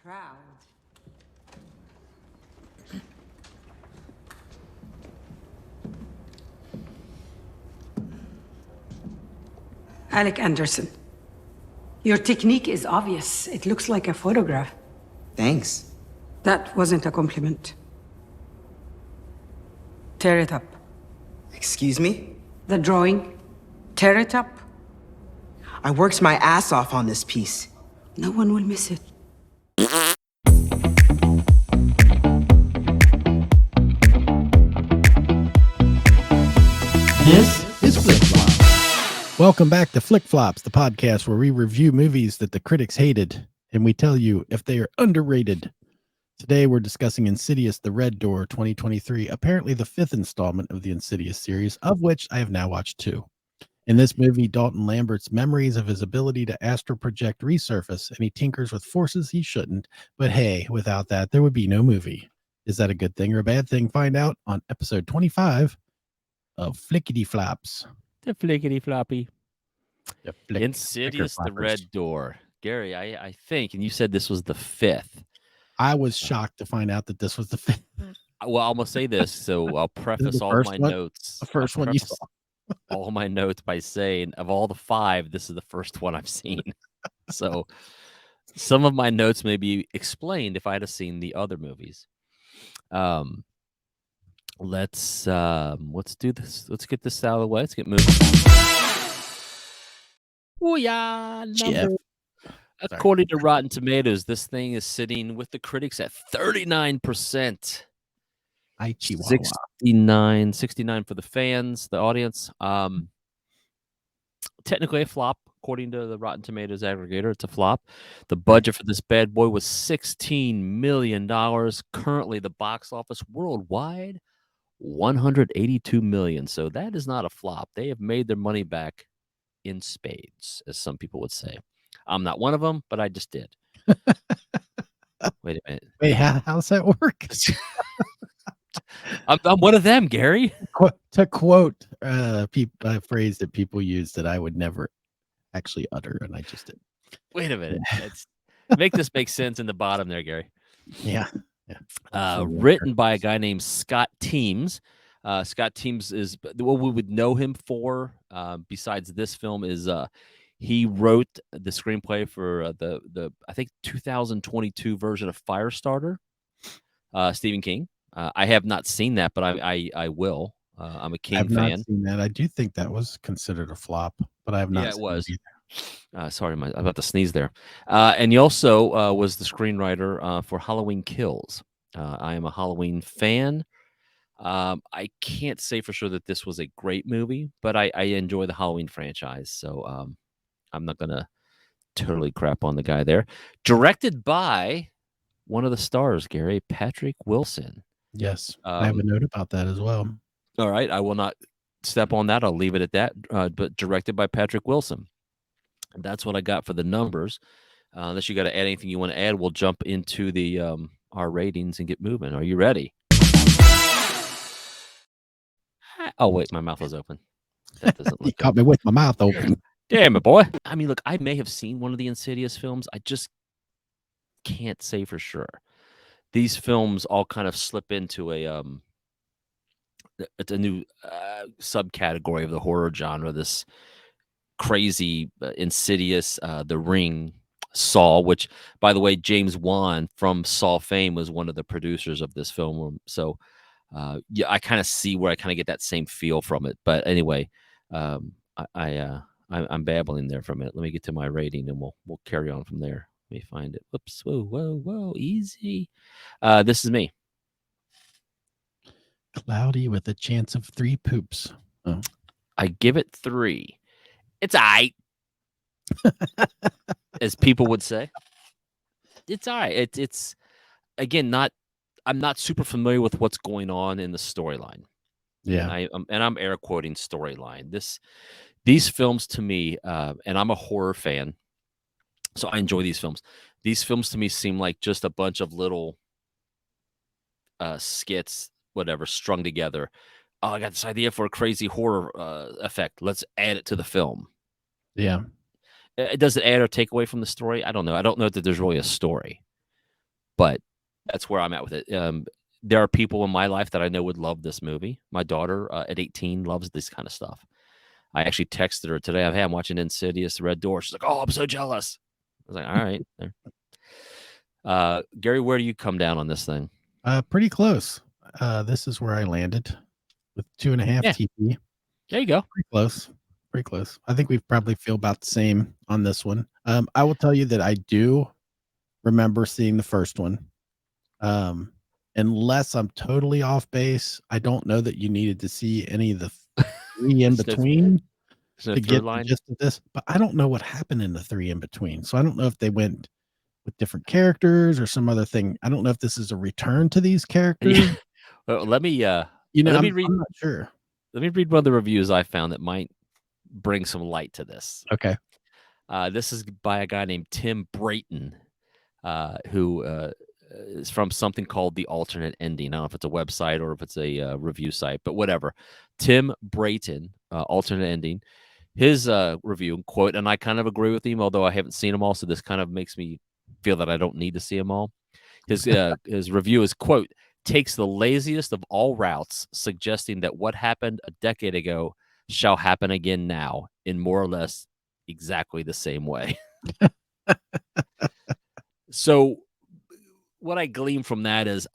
proud. Alec Anderson. Your technique is obvious. It looks like a photograph. Thanks. That wasn't a compliment. Tear it up. Excuse me? The drawing. Tear it up. I worked my ass off on this piece. No one will miss it. This is Flick Flops. Welcome back to Flick Flops, the podcast where we review movies that the critics hated and we tell you if they are underrated. Today we're discussing Insidious, The Red Door 2023, apparently the fifth installment of the Insidious series, of which I have now watched 2. In this movie, Dalton Lambert's memories of his ability to astral project resurface, and he tinkers with forces he shouldn't. But hey, without that, there would be no movie. Is that a good thing or a bad thing? Find out on episode 25 of Flickety Flops. The flickety floppy. Insidious, The Red Door. Gary, I think, and you said this was the 5th. I was shocked to find out that this was the 5th. Well, I'm going to say this, so I'll preface all my notes. The first one you saw. All my notes by saying, of all the 5, this is the first one I've seen. So some of my notes may be explained if I'd have seen the other movies. Let's do this. Let's get this out of the way. Let's get moving. Oh yeah, according to Rotten Tomatoes, this thing is sitting with the critics at 39%. 69 for the fans, the audience. Technically a flop, according to the Rotten Tomatoes aggregator. It's a flop. The budget for this bad boy was $16 million. Currently, the box office worldwide, $182 million. So that is not a flop. They have made their money back in spades, as some people would say. I'm not one of them, but I just did. Wait a minute. Wait, how's that work? I'm one of them, Gary. To quote a phrase that people use that I would never actually utter, and I just did. Wait a minute. Make this make sense in the bottom there, Gary. Yeah. Written by a guy named Scott Teems. Scott Teems is what we would know him for. Besides this film, is he wrote the screenplay for the I think 2022 version of Firestarter. Stephen King. I have not seen that, but I will. I'm a King fan. Not seen that. I do think that was considered a flop, but I have not. Yeah, seen it was. It Sorry, I'm about to sneeze there. And he also was the screenwriter for Halloween Kills. I am a Halloween fan. I can't say for sure that this was a great movie, but I enjoy the Halloween franchise. So I'm not going to totally crap on the guy there. Directed by one of the stars, Gary, Patrick Wilson. Yes, I have a note about that as well. All right, I will not step on that. I'll leave it at that. But directed by Patrick Wilson. And that's what I got for the numbers. Unless you got to add anything you want to add, we'll jump into the our ratings and get moving. Are you ready? Oh wait, my mouth was open. That doesn't look You caught me with my mouth open. Damn it, boy. I mean, look, I may have seen one of the Insidious films. I just can't say for sure. These films all kind of slip into a new subcategory of the horror genre. This crazy Insidious, The Ring, Saw, which, by the way, James Wan from Saw fame was one of the producers of this film. So, yeah, I kind of see where I kind of get that same feel from it. But anyway, I'm babbling there for a minute. Let me get to my rating, and we'll carry on from there. Let me find it. Whoops! Whoa! Easy. This is me. Cloudy with a chance of 3 poops. Oh. I give it 3. It's aight, as people would say. It's aight. It's again not. I'm not super familiar with what's going on in the storyline. Yeah, and I'm air quoting storyline. These films to me, and I'm a horror fan, so I enjoy these films. These films to me seem like just a bunch of little skits, whatever, strung together. Oh, I got this idea for a crazy horror effect. Let's add it to the film. Yeah. Does it add or take away from the story? I don't know. I don't know that there's really a story. but that's where I'm at with it. There are people in my life that I know would love this movie. My daughter at 18 loves this kind of stuff. I actually texted her today. Hey, I'm watching Insidious, The Red Door. She's like, "Oh, I'm so jealous." I was like, "All right." Gary, where do you come down on this thing? Pretty close. This is where I landed with 2.5 Yeah. TP. There you go. Pretty close. Pretty close. I think we probably feel about the same on this one. I will tell you that I do remember seeing the first one. Unless I'm totally off base, I don't know that you needed to see any of the 3 in between There's no to through get the line. gist of this. But I don't know what happened in the 3 in between. So I don't know if they went with different characters or some other thing. I don't know if this is a return to these characters. Yeah. Well, let me I'm not sure. Let me read one of the reviews I found that might bring some light to this. Okay. This is by a guy named Tim Brayton, who is from something called The Alternate Ending. I don't know if it's a website or if it's a review site, but whatever. Tim Brayton, Alternate Ending. His review, quote, and I kind of agree with him, although I haven't seen them all, so this kind of makes me feel that I don't need to see them all. His review is, quote, takes the laziest of all routes, suggesting that what happened a decade ago shall happen again now in more or less exactly the same way. So what I glean from that is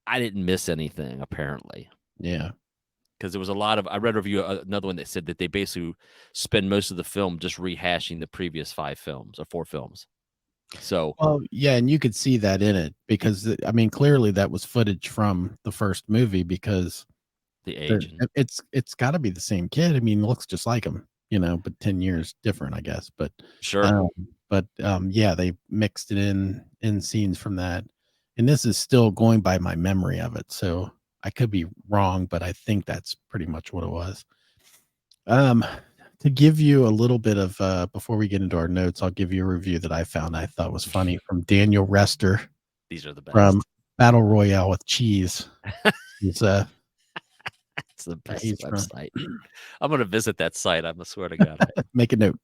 I didn't miss anything, apparently. Yeah. Because there was a lot of, I read a review, another one that said that they basically spend most of the film just rehashing the previous 5 films or 4 films. So, Well, yeah, and you could see that in it because I mean, clearly that was footage from the first movie because the age. it's got to be the same kid. I mean, looks just like him, but 10 years different, I guess. But Sure. Yeah, they mixed it in scenes from that, and this is still going by my memory of it, so I could be wrong, but I think that's pretty much what it was. To give you a little bit of before we get into our notes, I'll give you a review that I found I thought was funny from Daniel Rester. These are the best. From Battle Royale with Cheese. He's it's the best website. I'm going to visit that site. I swear to God. Make a note.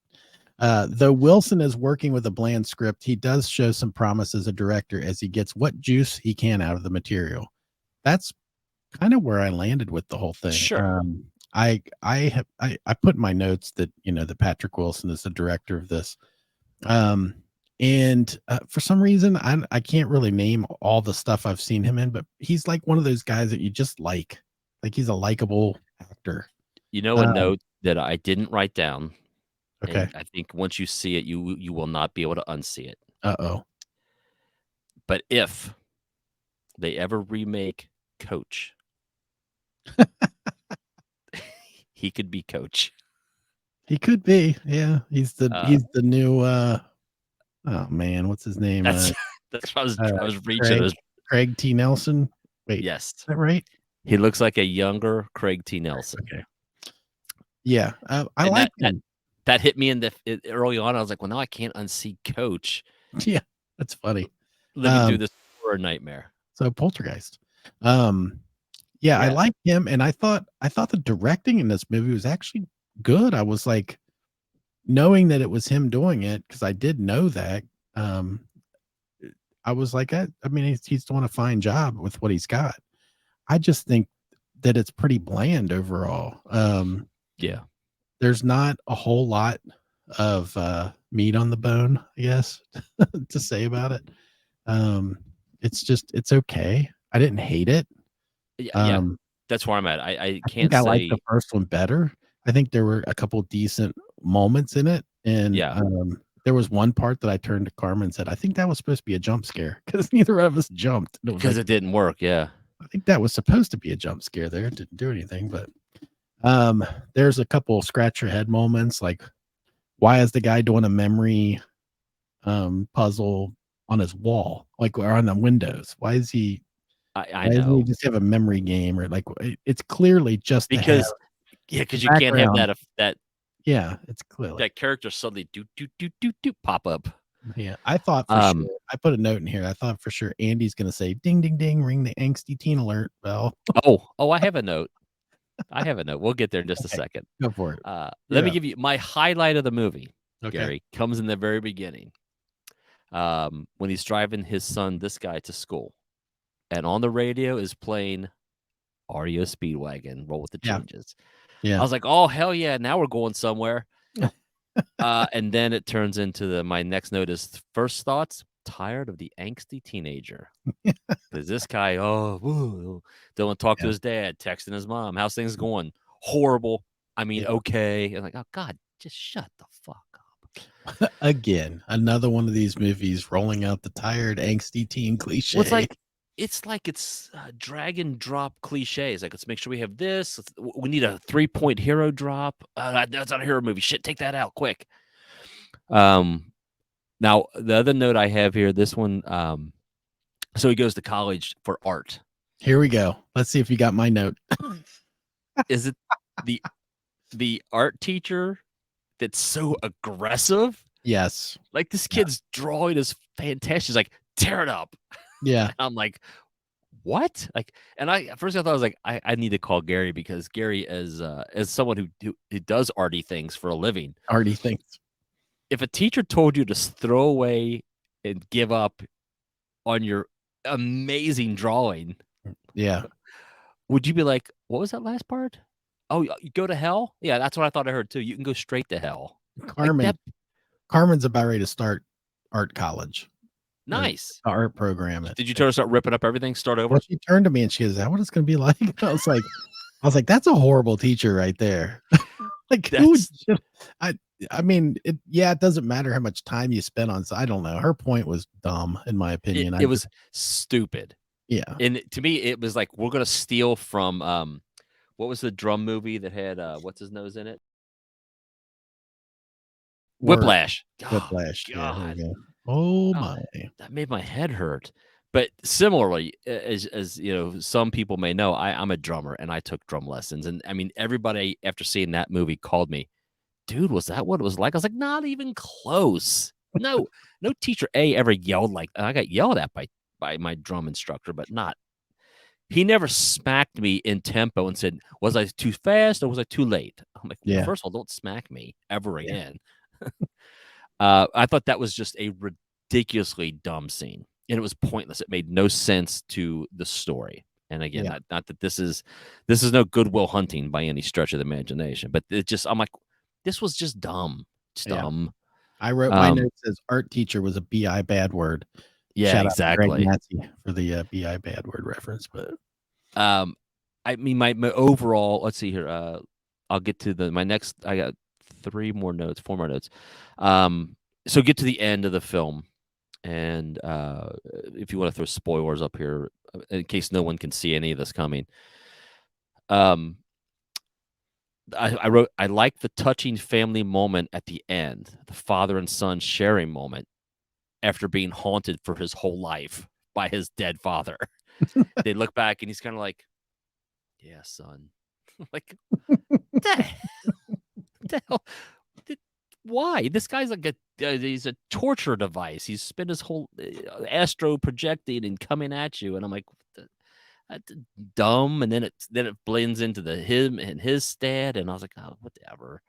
Though Wilson is working with a bland script, he does show some promise as a director as he gets what juice he can out of the material. That's kind of where I landed with the whole thing. Sure. I put in my notes that that Patrick Wilson is the director of this. And for some reason I can't really name all the stuff I've seen him in, but he's like one of those guys that you just like he's a likable actor. A note that I didn't write down. Okay. I think once you see it, you will not be able to unsee it. Uh-oh. But if they ever remake Coach, he could be Coach. He could be. Yeah. He's the new oh man, what's his name? That's what I was reaching. Craig T. Nelson. Wait. Yes. Is that right? He looks like a younger Craig T. Nelson. Okay. Yeah. I like him. That hit me early on. I was like, well, now I can't unsee Coach. Yeah, that's funny. Let me do this for a nightmare. So Poltergeist. Yeah, I like him, and I thought the directing in this movie was actually good. I was like, knowing that it was him doing it, because I did know that. I was like, I mean, he's doing a fine job with what he's got. I just think that it's pretty bland overall. Yeah. There's not a whole lot of meat on the bone, I guess, to say about it. It's okay. I didn't hate it. Yeah, that's where I'm at. I can't I say like the first one better. I think there were a couple decent moments in it, and there was one part that I turned to Carmen and said, "I think that was supposed to be a jump scare," because neither of us jumped. Because it didn't work. Yeah, I think that was supposed to be a jump scare. There, it didn't do anything, but. There's a couple scratch your head moments, like why is the guy doing a memory puzzle on his wall, like or on the windows? Why is he? I know. He just have a memory game, or like it's clearly just because you can't have that. Yeah, it's clearly that character suddenly do pop up. Yeah, I thought for sure. I put a note in here. I thought for sure Andy's gonna say ding ding ding, ring the angsty teen alert bell. Oh, I have a note. We'll get there in just a second. Go for it. Let me give you my highlight of the movie. Okay. Gary, comes in the very beginning. when he's driving his son, this guy, to school, and on the radio is playing REO Speedwagon, Roll with the Yeah. Changes. I Yeah. was like, oh hell yeah, now we're going somewhere. And then it turns into my next note is first thoughts, tired of the angsty teenager. Because this guy, don't talk to Yeah. his dad, texting his mom. How's things going? Horrible. I mean, Yeah. okay. And like, oh God, just shut the fuck up. Again, another one of these movies rolling out the tired, angsty teen cliche. Well, it's like it's drag and drop cliches. Like, let's make sure we have this. We need a 3-point hero drop. That's not a hero movie. Shit, take that out quick. Now the other note I have here, this one, so he goes to college for art. Here we go. Let's see if you got my note. Is it the art teacher that's so aggressive? Yes. Like, this kid's drawing is fantastic. She's like, tear it up. Yeah. I'm like, what? Like, and at first I thought, I was like, I need to call Gary, because Gary, as someone who does arty things for a living, Arty things. if a teacher told you to throw away and give up on your amazing drawing, Yeah. would you be like, what was that last part? Oh, you go to hell? Yeah, that's what I thought I heard too. You can go straight to hell. Carmen's about ready to start art college. Nice. The art program. Did you tell her to start ripping up everything, start over? Well, she turned to me and she goes, "Is that what it's going to be like?" I was like, that's a horrible teacher right there. Like, who would, I mean, it doesn't matter how much time you spend on. So I don't know. Her point was dumb, in my opinion. It was stupid. Yeah. And to me, it was like, we're going to steal from, what was the drum movie that had, what's his nose in it? Whiplash. Whiplash. God. Yeah, oh my. That made my head hurt. But similarly, as you know, some people may know, I'm a drummer and I took drum lessons. And I mean, everybody after seeing that movie called me, dude, was that what it was like? I was like, not even close. No teacher ever yelled like, I got yelled at by my drum instructor, but not. He never smacked me in tempo and said, was I too fast or was I too late? I'm like, well, first of all, don't smack me ever again. I thought that was just a ridiculously dumb scene, and it was pointless. It made no sense to the story. And again, not that this is no Goodwill Hunting by any stretch of the imagination, but I'm like, this was just dumb. It's dumb. I wrote my note says art teacher was a BI bad word. Yeah, Shout exactly. out to Greg Nazi for the BI bad word reference, but I mean, my overall, let's see here. I'll get to my next. I got 4 more notes. So get to the end of the film, and if you want to throw spoilers up here, in case no one can see any of this coming. I wrote, I like the touching family moment at the end, the father and son sharing moment after being haunted for his whole life by his dead father. They look back and he's kind of like, yeah, son. Like, what the hell? Why? This guy's like he's a torture device. He's spent his whole astro projecting and coming at you. And I'm like, that's dumb. And then it blends into him and his dad. And I was like, oh, whatever.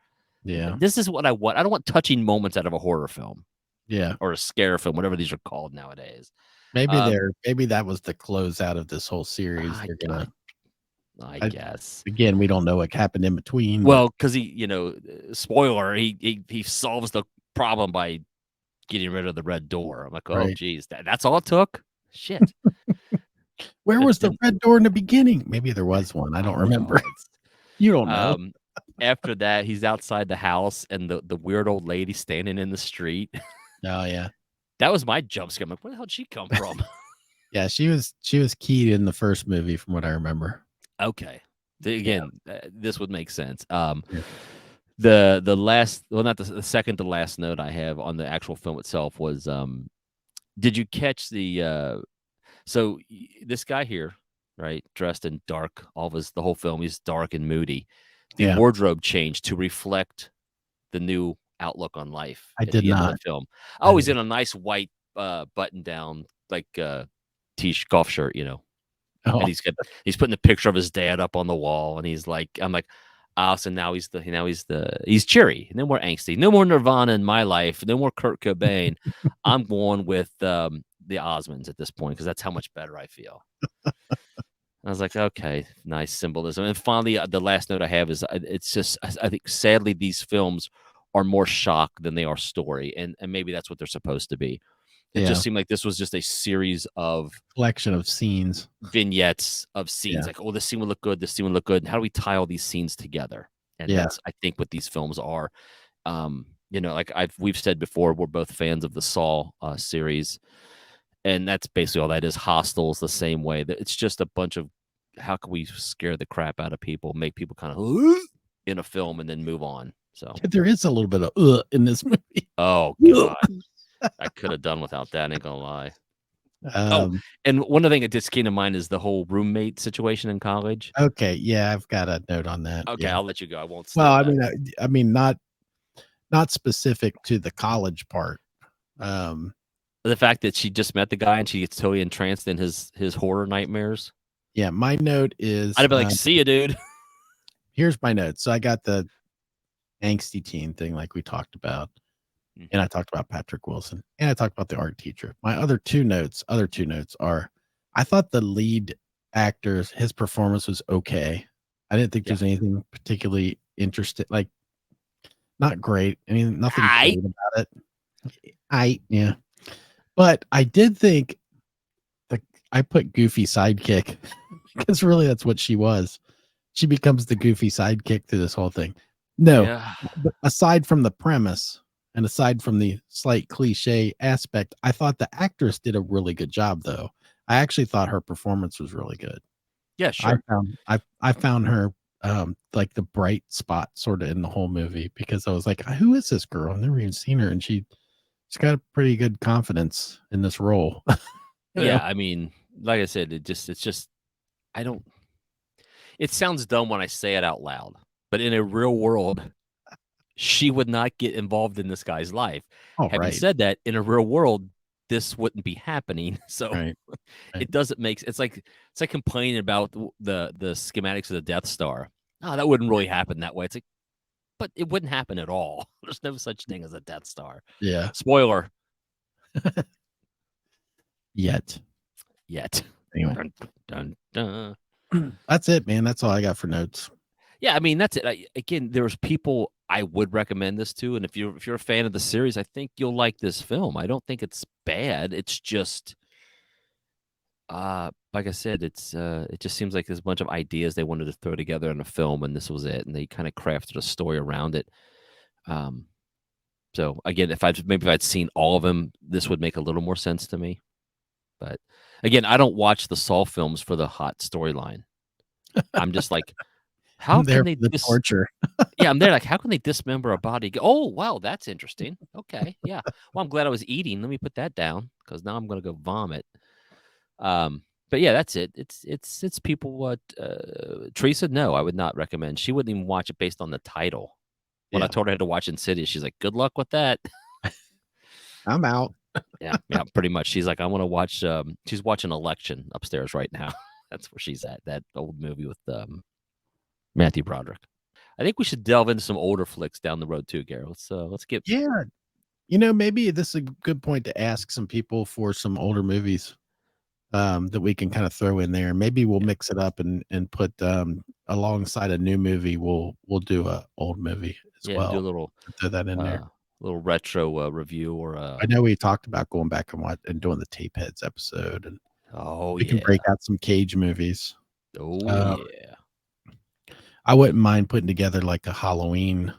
Yeah. This is what I want. I don't want touching moments out of a horror film. Yeah. Or a scare film, whatever these are called nowadays. Maybe that was the close out of this whole series. I guess. Again, we don't know what happened in between. Well, because spoiler, he solves the problem by getting rid of the red door. I'm like, oh, geez, that's all it took? Shit. Where was the red door in the beginning? Maybe there was one. I don't remember. You don't know. After that, he's outside the house and the weird old lady standing in the street. Oh, yeah. That was my jump scare. I'm like, where the hell did she come from? Yeah, she was keyed in the first movie from what I remember. Okay. This would make sense. The last, well, not the second to last note I have on the actual film itself was, did you catch so this guy here, right, dressed in dark, the whole film, he's dark and moody. The wardrobe changed to reflect the new outlook on life. I did not. The film. Oh, he's in a nice white button down, like golf shirt, and he's putting the picture of his dad up on the wall, and he's like, I'm like, So he's cheery, no more angsty, no more Nirvana in my life, no more Kurt Cobain. I'm going with the Osmonds at this point because that's how much better I feel. I was like, okay, nice symbolism. And finally, the last note I have is it's just I think sadly these films are more shock than they are story, and maybe that's what they're supposed to be. It just seemed like this was just a series of collection of scenes, vignettes of scenes. Like, oh, this scene would look good. This scene would look good. And how do we tie all these scenes together? And that's, I think, what these films are. Like we've said before, we're both fans of the Saw series, and that's basically all that is. Hostel's the same way. That it's just a bunch of how can we scare the crap out of people, make people kind of in a film, and then move on. So there is a little bit of in this movie. Oh God. I could have done without that, ain't gonna lie. And one other thing that just came to mind is the whole roommate situation in college. Okay, yeah, I've got a note on that. Okay, I'll let you go. I won't. Well, I mean, not specific to the college part. The fact that she just met the guy and she gets totally entranced in his horror nightmares. Yeah, my note is I'd be like, "See you, dude." Here's my note. So I got the angsty teen thing, like we talked about. And I talked about Patrick Wilson, and I talked about the art teacher. My other two notes are, I thought the lead actor, his performance was okay. I didn't think there's anything particularly interesting, like not great. I mean, nothing great about it. Yeah, but I did think I put goofy sidekick because really that's what she was. She becomes the goofy sidekick to this whole thing. No, but aside from the premise. And aside from the slight cliche aspect, I thought the actress did a really good job, though. I actually thought her performance was really good. Yeah, sure. I found her like the bright spot sort of in the whole movie because I was like, who is this girl? I've never even seen her, and she's got a pretty good confidence in this role. Yeah, I mean, like I said, it's just I don't. It sounds dumb when I say it out loud, but in a real world, she would not get involved in this guy's life. Having said that, in a real world, this wouldn't be happening. So it doesn't make it's like complaining about the schematics of the Death Star. Oh, that wouldn't really happen that way. It's like, but it wouldn't happen at all. There's no such thing as a Death Star. Yeah. Spoiler. Yet. Anyway. Dun, dun, dun. That's it, man. That's all I got for notes. Yeah, I mean, that's it. Again, there's people I would recommend this to, and if you're a fan of the series, I think you'll like this film. I don't think it's bad. It's just, like I said, it just seems like there's a bunch of ideas they wanted to throw together in a film, and this was it, and they kind of crafted a story around it. So again, if I'd seen all of them, this would make a little more sense to me. But again, I don't watch the Saw films for the hot storyline. I'm just like, how can they torture? Yeah, I'm there like, how can they dismember a body? Oh, wow, that's interesting. Okay, yeah. Well, I'm glad I was eating. Let me put that down because now I'm gonna go vomit. But yeah, that's it. It's people. What Teresa? No, I would not recommend. She wouldn't even watch it based on the title. When I told her I had to watch Insidious, she's like, "Good luck with that." I'm out. yeah, pretty much. She's like, I want to watch. She's watching Election upstairs right now. That's where she's at. That old movie with Matthew Broderick. I think we should delve into some older flicks down the road too, Gary. Let's get. Yeah, maybe this is a good point to ask some people for some older movies that we can kind of throw in there. Maybe we'll mix it up and put alongside a new movie. We'll do a old movie as well. Do a little throw that in there. Little retro review or. I know we talked about going back and doing the Tape Heads episode, and we can break out some Cage movies. Oh yeah. I wouldn't mind putting together like a Halloween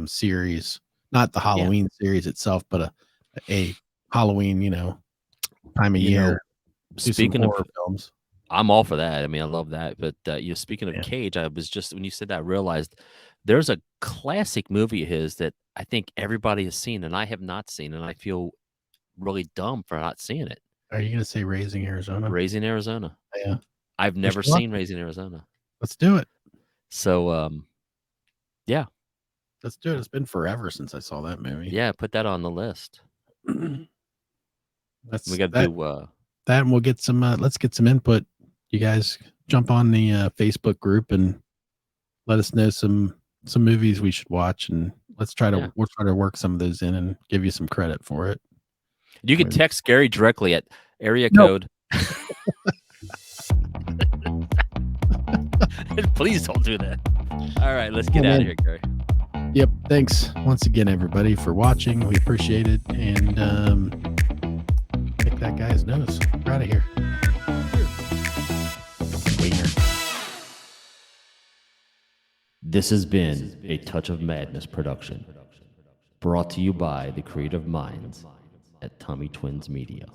series, not the Halloween series itself, but a Halloween, time of year. Speaking of films, I'm all for that. I mean, I love that. But speaking of Cage, I was just when you said that, I realized there's a classic movie of his that I think everybody has seen and I have not seen, and I feel really dumb for not seeing it. Are you going to say Raising Arizona? Raising Arizona. Yeah. I've never seen Raising Arizona. Let's do it. So, yeah. Let's do it. It's been forever since I saw that movie. Yeah, put that on the list. We got to do that, and we'll get some. Let's get some input. You guys jump on the Facebook group and let us know some movies we should watch, and we'll try to work some of those in and give you some credit for it. You can text Gary directly at area No. code. Please don't do that. All right, let's get out of here, Gary. Yep. Thanks once again, everybody, for watching. We appreciate it. And pick that guy's nose. We're out of here. Wiener. This has been a Touch of Madness production, brought to you by the creative minds at Tommy Twins Media.